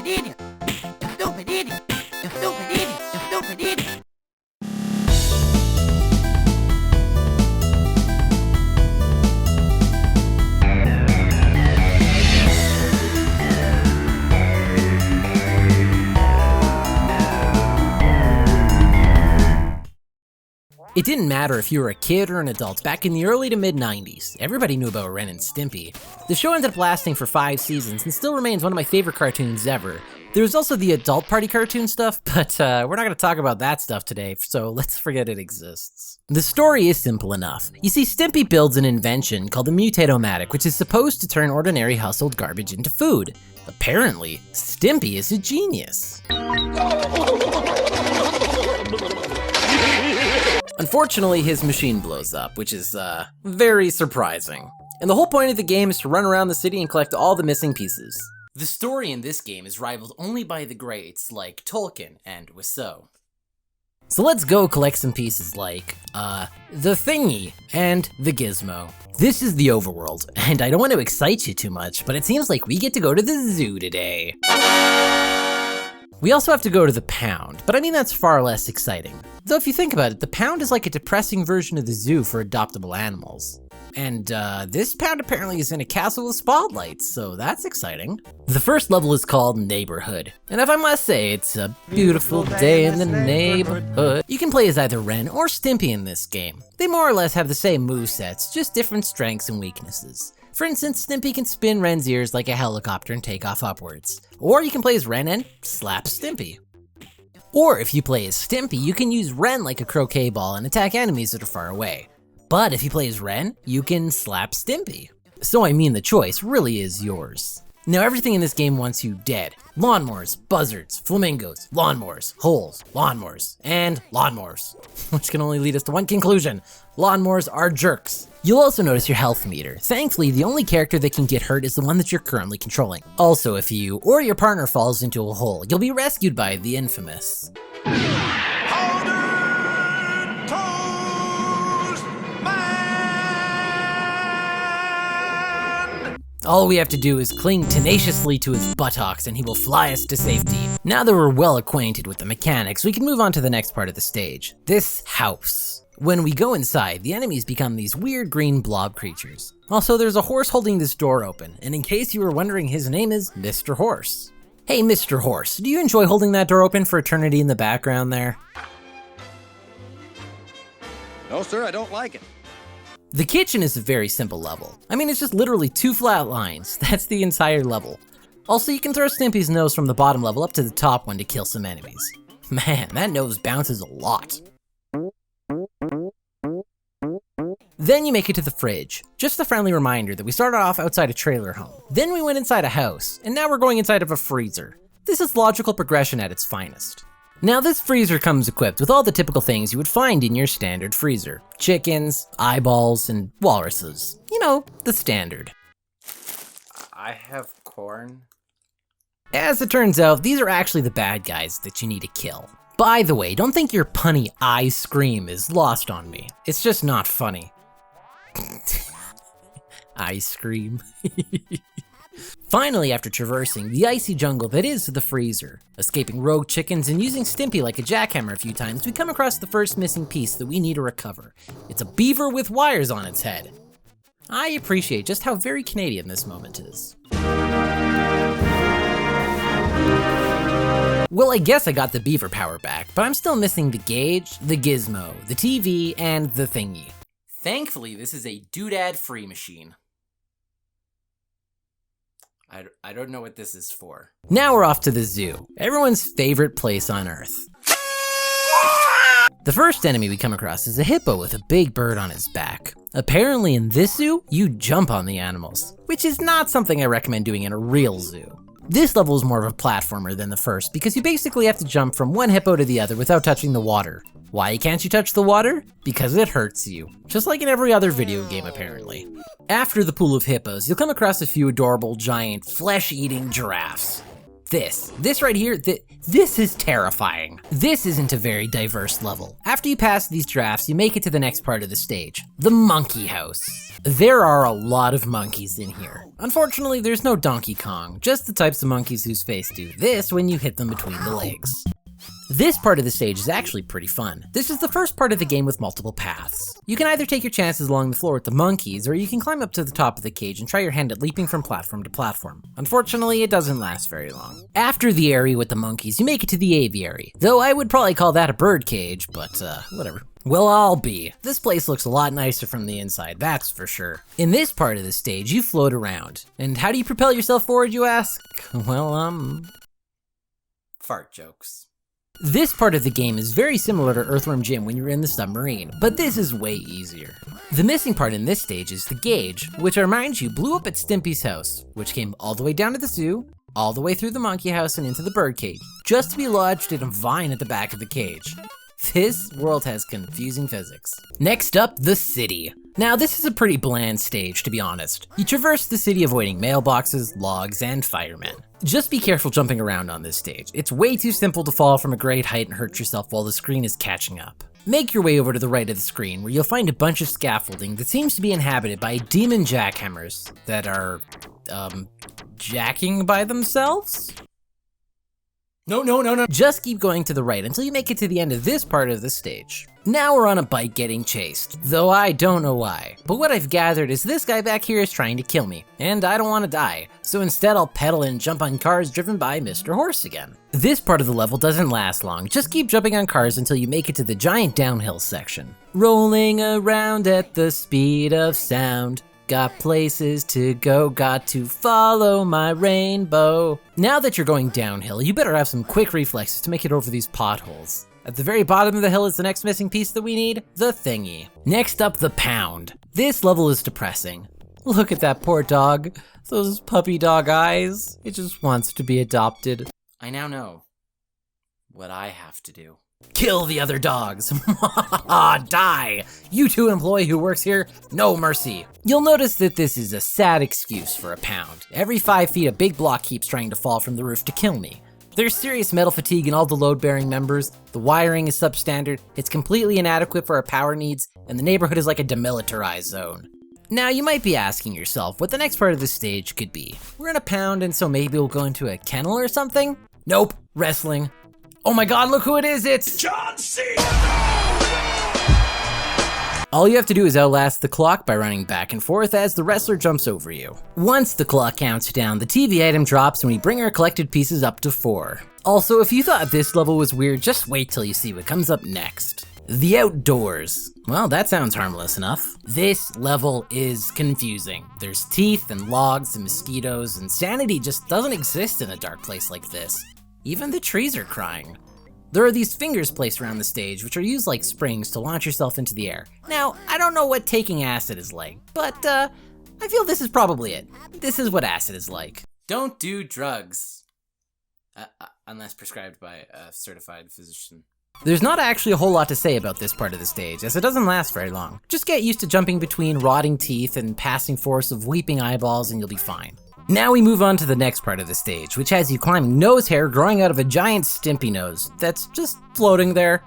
stupid idiot! You stupid idiot! You stupid idiot! You stupid idiot! It didn't matter if you were a kid or an adult back in the early to mid 90s, everybody knew about Ren and Stimpy. The show ended up lasting for 5 seasons and still remains one of my favorite cartoons ever. There was also the adult party cartoon stuff, but we're not gonna talk about that stuff today, so let's forget it exists. The story is simple enough. You see, Stimpy builds an invention called the Mutate-O-Matic, which is supposed to turn ordinary household garbage into food. Apparently, Stimpy is a genius. Unfortunately, his machine blows up, which is, very surprising. And the whole point of the game is to run around the city and collect all the missing pieces. The story in this game is rivaled only by the greats like Tolkien and Wiseau. So let's go collect some pieces like, the Thingy and the Gizmo. This is the overworld, and I don't want to excite you too much, but it seems like we get to go to the zoo today. We also have to go to the pound, but I mean that's far less exciting. Though if you think about it, the pound is like a depressing version of the zoo for adoptable animals. And this pound apparently is in a castle with spotlights, so that's exciting. The first level is called Neighborhood, and if I must say, it's a beautiful day in the neighborhood. You can play as either Ren or Stimpy in this game. They more or less have the same movesets, just different strengths and weaknesses. For instance, Stimpy can spin Ren's ears like a helicopter and take off upwards. Or you can play as Ren and slap Stimpy. Or if you play as Stimpy, you can use Ren like a croquet ball and attack enemies that are far away. But if you play as Ren, you can slap Stimpy. So I mean the choice really is yours. Now everything in this game wants you dead. Lawnmowers, buzzards, flamingos, lawnmowers, holes, lawnmowers, and lawnmowers. Which can only lead us to one conclusion: lawnmowers are jerks. You'll also notice your health meter. Thankfully, the only character that can get hurt is the one that you're currently controlling. Also, if you or your partner falls into a hole, you'll be rescued by the infamous All we have to do is cling tenaciously to his buttocks and he will fly us to safety. Now that we're well acquainted with the mechanics, we can move on to the next part of the stage. This house. When we go inside, the enemies become these weird green blob creatures. Also, there's a horse holding this door open, and in case you were wondering, his name is Mr. Horse. Hey, Mr. Horse, do you enjoy holding that door open for eternity in the background there? No, sir, I don't like it. The kitchen is a very simple level. I mean, it's just literally 2 flat lines. That's the entire level. Also, you can throw Stimpy's nose from the bottom level up to the top one to kill some enemies. Man, that nose bounces a lot. Then you make it to the fridge. Just a friendly reminder that we started off outside a trailer home. Then we went inside a house, and now we're going inside of a freezer. This is logical progression at its finest. Now this freezer comes equipped with all the typical things you would find in your standard freezer. Chickens, eyeballs, and walruses. You know, the standard. I have corn. As it turns out, these are actually the bad guys that you need to kill. By the way, don't think your punny "I scream" is lost on me. It's just not funny. I scream. Finally, after traversing the icy jungle that is the freezer, escaping rogue chickens and using Stimpy like a jackhammer a few times, we come across the first missing piece that we need to recover. It's a beaver with wires on its head. I appreciate just how very Canadian this moment is. Well, I guess I got the beaver power back, but I'm still missing the gauge, the gizmo, the TV, and the thingy. Thankfully, this is a doodad-free machine. I don't know what this is for. Now we're off to the zoo, everyone's favorite place on Earth. The first enemy we come across is a hippo with a big bird on his back. Apparently in this zoo, you jump on the animals, which is not something I recommend doing in a real zoo. This level is more of a platformer than the first because you basically have to jump from one hippo to the other without touching the water. Why can't you touch the water? Because it hurts you. Just like in every other video game apparently. After the pool of hippos, you'll come across a few adorable, giant, flesh-eating giraffes. This right here, this is terrifying. This isn't a very diverse level. After you pass these drafts, you make it to the next part of the stage, the monkey house. There are a lot of monkeys in here. Unfortunately, there's no Donkey Kong, just the types of monkeys whose face do this when you hit them between the legs. This part of the stage is actually pretty fun. This is the first part of the game with multiple paths. You can either take your chances along the floor with the monkeys, or you can climb up to the top of the cage and try your hand at leaping from platform to platform. Unfortunately, it doesn't last very long. After the area with the monkeys, you make it to the aviary. Though I would probably call that a bird cage, but whatever. Well, I'll be. This place looks a lot nicer from the inside, that's for sure. In this part of the stage, you float around. And how do you propel yourself forward, you ask? Well, Fart jokes. This part of the game is very similar to Earthworm Jim when you're in the submarine, but this is way easier. The missing part in this stage is the gauge, which I remind you blew up at Stimpy's house, which came all the way down to the zoo, all the way through the monkey house and into the bird cage, just to be lodged in a vine at the back of the cage. This world has confusing physics. Next up, the city. Now this is a pretty bland stage, to be honest. You traverse the city avoiding mailboxes, logs, and firemen. Just be careful jumping around on this stage. It's way too simple to fall from a great height and hurt yourself while the screen is catching up. Make your way over to the right of the screen where you'll find a bunch of scaffolding that seems to be inhabited by demon jackhammers that are, jacking by themselves? No. Just keep going to the right until you make it to the end of this part of the stage. Now we're on a bike getting chased, though I don't know why. But what I've gathered is this guy back here is trying to kill me, and I don't want to die. So instead I'll pedal and jump on cars driven by Mr. Horse again. This part of the level doesn't last long, just keep jumping on cars until you make it to the giant downhill section. Rolling around at the speed of sound. Got places to go, got to follow my rainbow. Now that you're going downhill, you better have some quick reflexes to make it over these potholes. At the very bottom of the hill is the next missing piece that we need, the thingy. Next up, the pound. This level is depressing. Look at that poor dog. Those puppy dog eyes. It just wants to be adopted. I now know what I have to do. Kill the other dogs. Die. You two employee who works here, no mercy. You'll notice that this is a sad excuse for a pound. Every 5 feet, a big block keeps trying to fall from the roof to kill me. There's serious metal fatigue in all the load-bearing members, the wiring is substandard, it's completely inadequate for our power needs, and the neighborhood is like a demilitarized zone. Now you might be asking yourself what the next part of the stage could be. We're in a pound and so maybe we'll go into a kennel or something? Nope, wrestling. Oh my god, look who it is, it's John Cena! All you have to do is outlast the clock by running back and forth as the wrestler jumps over you. Once the clock counts down, the TV item drops and we bring our collected pieces up to 4. Also, if you thought this level was weird, just wait till you see what comes up next. The outdoors. Well, that sounds harmless enough. This level is confusing. There's teeth and logs and mosquitoes, and sanity just doesn't exist in a dark place like this. Even the trees are crying. There are these fingers placed around the stage, which are used like springs to launch yourself into the air. Now, I don't know what taking acid is like, but I feel this is probably it. This is what acid is like. Don't do drugs. Unless prescribed by a certified physician. There's not actually a whole lot to say about this part of the stage, as it doesn't last very long. Just get used to jumping between rotting teeth and passing force of weeping eyeballs and you'll be fine. Now we move on to the next part of the stage, which has you climbing nose hair growing out of a giant Stimpy nose that's just floating there.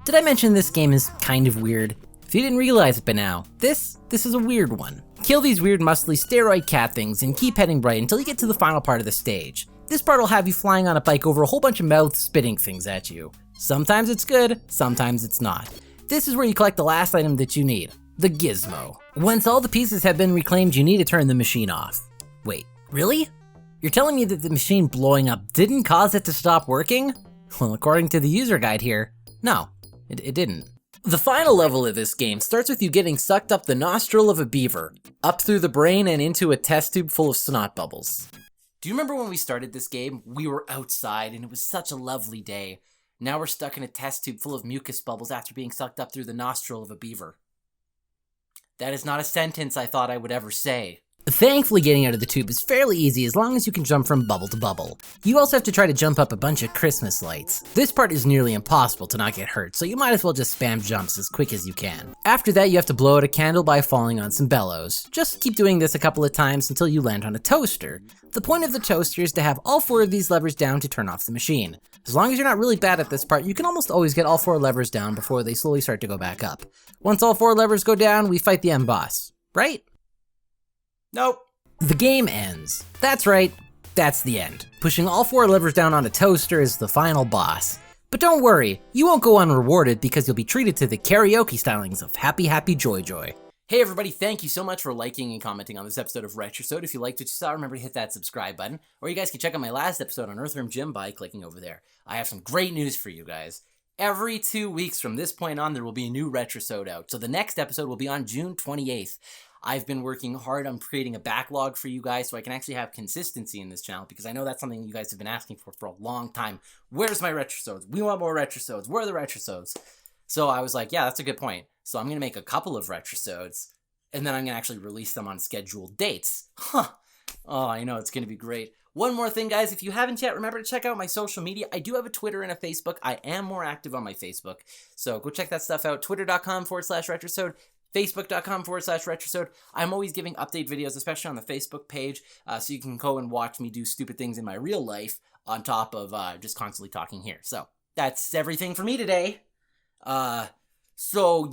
Did I mention this game is kind of weird? If you didn't realize it by now, this is a weird one. Kill these weird muscly steroid cat things and keep heading right until you get to the final part of the stage. This part will have you flying on a bike over a whole bunch of mouth spitting things at you. Sometimes it's good, sometimes it's not. This is where you collect the last item that you need, the gizmo. Once all the pieces have been reclaimed, you need to turn the machine off. Wait. Really? You're telling me that the machine blowing up didn't cause it to stop working? Well, according to the user guide here, no, it didn't. The final level of this game starts with you getting sucked up the nostril of a beaver, up through the brain and into a test tube full of snot bubbles. Do you remember when we started this game? We were outside and it was such a lovely day. Now we're stuck in a test tube full of mucus bubbles after being sucked up through the nostril of a beaver. That is not a sentence I thought I would ever say. Thankfully, getting out of the tube is fairly easy as long as you can jump from bubble to bubble. You also have to try to jump up a bunch of Christmas lights. This part is nearly impossible to not get hurt, so you might as well just spam jumps as quick as you can. After that, you have to blow out a candle by falling on some bellows. Just keep doing this a couple of times until you land on a toaster. The point of the toaster is to have all 4 of these levers down to turn off the machine. As long as you're not really bad at this part, you can almost always get all 4 levers down before they slowly start to go back up. Once all 4 levers go down, we fight the end boss, right? Nope. The game ends. That's right, that's the end. Pushing all 4 levers down on a toaster is the final boss. But don't worry, you won't go unrewarded because you'll be treated to the karaoke stylings of Happy Happy Joy Joy. Hey everybody, thank you so much for liking and commenting on this episode of Retrosode. If you liked what you saw, remember to hit that subscribe button, or you guys can check out my last episode on Earthworm Jim by clicking over there. I have some great news for you guys. Every 2 weeks from this point on, there will be a new Retrosode out, so the next episode will be on June 28th. I've been working hard on creating a backlog for you guys so I can actually have consistency in this channel, because I know that's something you guys have been asking for a long time. Where's my Retrosodes? We want more Retrosodes. Where are the Retrosodes? So I was like, yeah, that's a good point. So I'm going to make a couple of Retrosodes, and then I'm going to actually release them on scheduled dates. Huh. Oh, I know, it's going to be great. One more thing, guys, if you haven't yet, remember to check out my social media. I do have a Twitter and a Facebook. I am more active on my Facebook, so go check that stuff out. Twitter.com/Retrosode. Facebook.com/Retrosode. I'm always giving update videos, especially on the Facebook page, so you can go and watch me do stupid things in my real life on top of just constantly talking here. So that's everything for me today. So